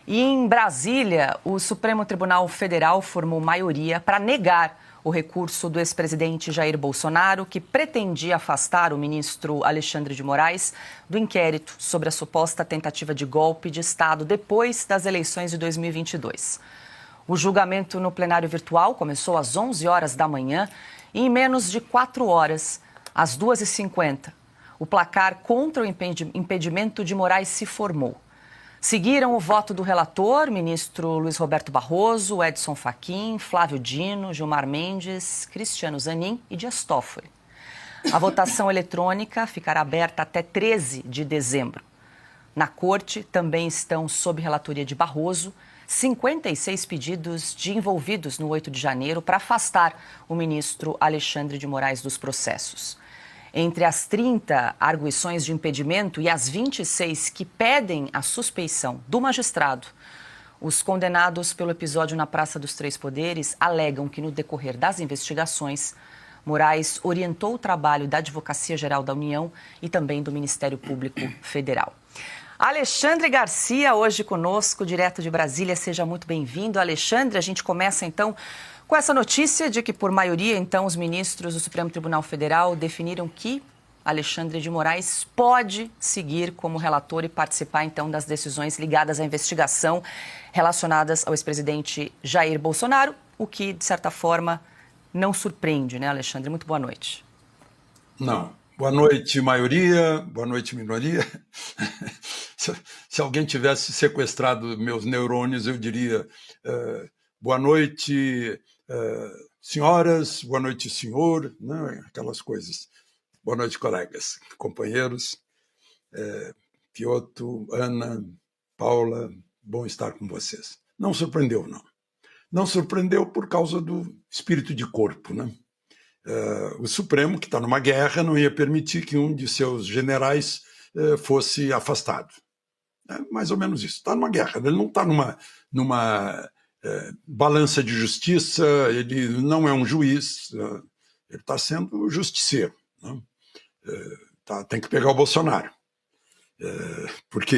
E em Brasília, o Supremo Tribunal Federal formou maioria para negar o recurso do ex-presidente Jair Bolsonaro, que pretendia afastar o ministro Alexandre de Moraes do inquérito sobre a suposta tentativa de golpe de Estado depois das eleições de 2022. O julgamento no plenário virtual começou às 11 horas da manhã e em menos de 4 horas, às 2h50, o placar contra o impedimento de Moraes se formou. Seguiram o voto do relator, ministro Luiz Roberto Barroso, Edson Fachin, Flávio Dino, Gilmar Mendes, Cristiano Zanin e Dias Toffoli. A votação eletrônica ficará aberta até 13 de dezembro. Na corte também estão, sob relatoria de Barroso, 56 pedidos de envolvidos no 8 de janeiro para afastar o ministro Alexandre de Moraes dos processos. Entre as 30 arguições de impedimento e as 26 que pedem a suspeição do magistrado, os condenados pelo episódio na Praça dos Três Poderes alegam que, no decorrer das investigações, Moraes orientou o trabalho da Advocacia Geral da União e também do Ministério Público Federal. Alexandre Garcia, hoje conosco, direto de Brasília. Seja muito bem-vindo, Alexandre. A gente começa, então, com essa notícia de que, por maioria, então, os ministros do Supremo Tribunal Federal definiram que Alexandre de Moraes pode seguir como relator e participar, então, das decisões ligadas à investigação relacionadas ao ex-presidente Jair Bolsonaro, o que, de certa forma, não surpreende, né, Alexandre? Muito boa noite. Não. Boa noite, maioria. Boa noite, minoria. Se alguém tivesse sequestrado meus neurônios, eu diria boa noite, senhoras, boa noite, senhor, né? Aquelas coisas. Boa noite, colegas, companheiros. Piotr, Ana, Paula, bom estar com vocês. Não surpreendeu, não. Não surpreendeu por causa do espírito de corpo, né? O Supremo, que está numa guerra, não ia permitir que um de seus generais fosse afastado. É mais ou menos isso. Está numa guerra, ele não está numa balança de justiça, ele não é um juiz, ele está sendo justiceiro, né? Tem que pegar o Bolsonaro, porque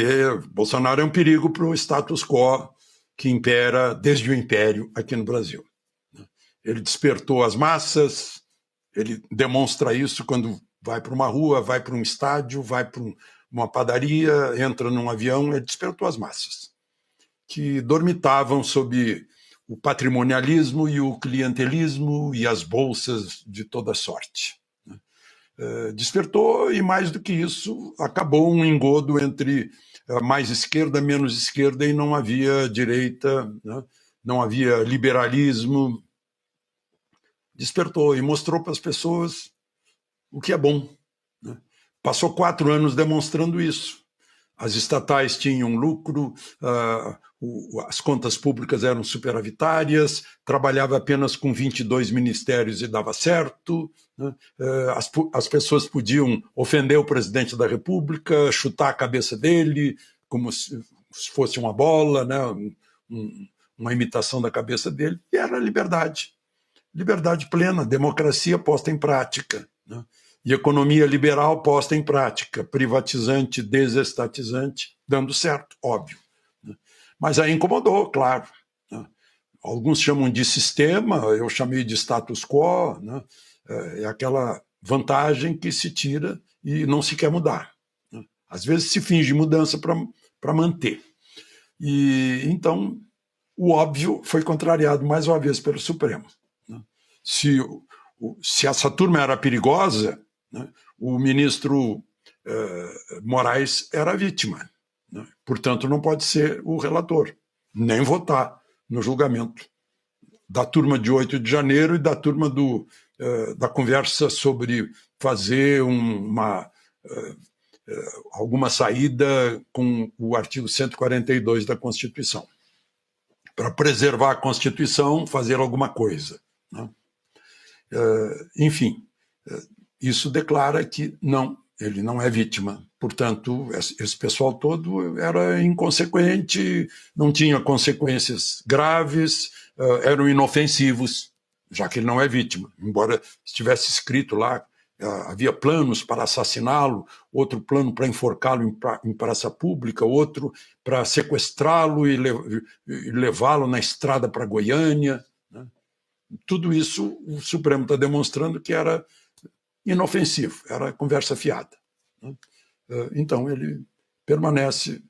Bolsonaro é um perigo para o status quo que impera desde o Império aqui no Brasil. Ele despertou as massas, ele demonstra isso quando vai para uma rua, vai para um estádio, vai para uma padaria, entra num avião, ele despertou as massas, que dormitavam sob o patrimonialismo e o clientelismo e as bolsas de toda sorte. Despertou e, mais do que isso, acabou um engodo entre mais esquerda, menos esquerda, e não havia direita, né? Não havia liberalismo. Despertou e mostrou para as pessoas o que é bom, né? Passou 4 anos demonstrando isso. As estatais tinham lucro, as contas públicas eram superavitárias, trabalhava apenas com 22 ministérios e dava certo, né? As pessoas podiam ofender o presidente da República, chutar a cabeça dele como se fosse uma bola, né? Uma imitação da cabeça dele, e era liberdade. Liberdade plena, democracia posta em prática, né? E economia liberal posta em prática, privatizante, desestatizante, dando certo, óbvio, né? Mas aí incomodou, claro, né? Alguns chamam de sistema, eu chamei de status quo, né? É aquela vantagem que se tira e não se quer mudar, né? Às vezes se finge mudança para manter. E então o óbvio foi contrariado mais uma vez pelo Supremo. Se essa turma era perigosa, né, o ministro Moraes era vítima, né? Portanto, não pode ser o relator, nem votar no julgamento da turma de 8 de janeiro e da turma da conversa sobre fazer alguma saída com o artigo 142 da Constituição. Para preservar a Constituição, fazer alguma coisa, né? Enfim, isso declara que não, ele não é vítima. Portanto, esse pessoal todo era inconsequente, não tinha consequências graves, eram inofensivos, já que ele não é vítima. Embora estivesse escrito lá, havia planos para assassiná-lo, outro plano para enforcá-lo em praça pública, outro para sequestrá-lo e levá-lo na estrada para Goiânia. Né? Tudo isso o Supremo está demonstrando que era inofensivo, era conversa fiada. Né? Então ele permanece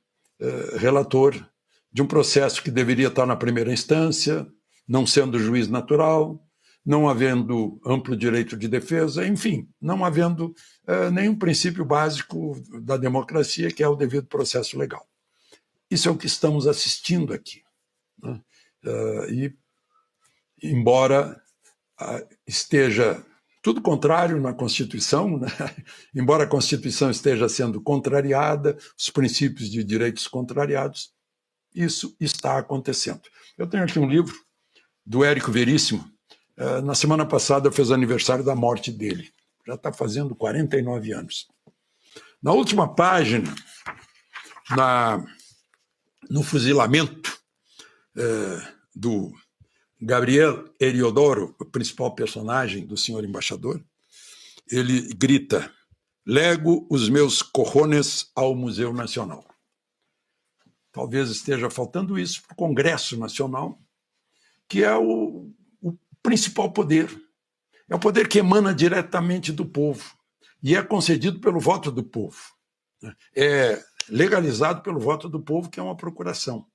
relator de um processo que deveria estar na primeira instância, não sendo juiz natural, não havendo amplo direito de defesa, enfim, não havendo nenhum princípio básico da democracia, que é o devido processo legal. Isso é o que estamos assistindo aqui. Né? E, embora esteja tudo contrário na Constituição, né? Embora a Constituição esteja sendo contrariada, os princípios de direitos contrariados, isso está acontecendo. Eu tenho aqui um livro do Érico Veríssimo. Na semana passada fez aniversário da morte dele. Já está fazendo 49 anos. Na última página, no fuzilamento do Gabriel Heliodoro, o principal personagem do senhor embaixador, ele grita: "Lego os meus cojones ao Museu Nacional". Talvez esteja faltando isso para o Congresso Nacional, que é o principal poder. É o poder que emana diretamente do povo e é concedido pelo voto do povo. É legalizado pelo voto do povo, que é uma procuração.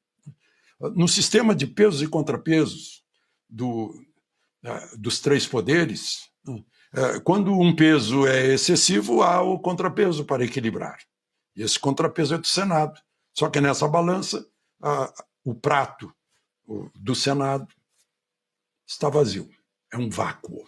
No sistema de pesos e contrapesos dos três poderes, quando um peso é excessivo, há o contrapeso para equilibrar. E esse contrapeso é do Senado. Só que nessa balança, o prato do Senado está vazio. É um vácuo.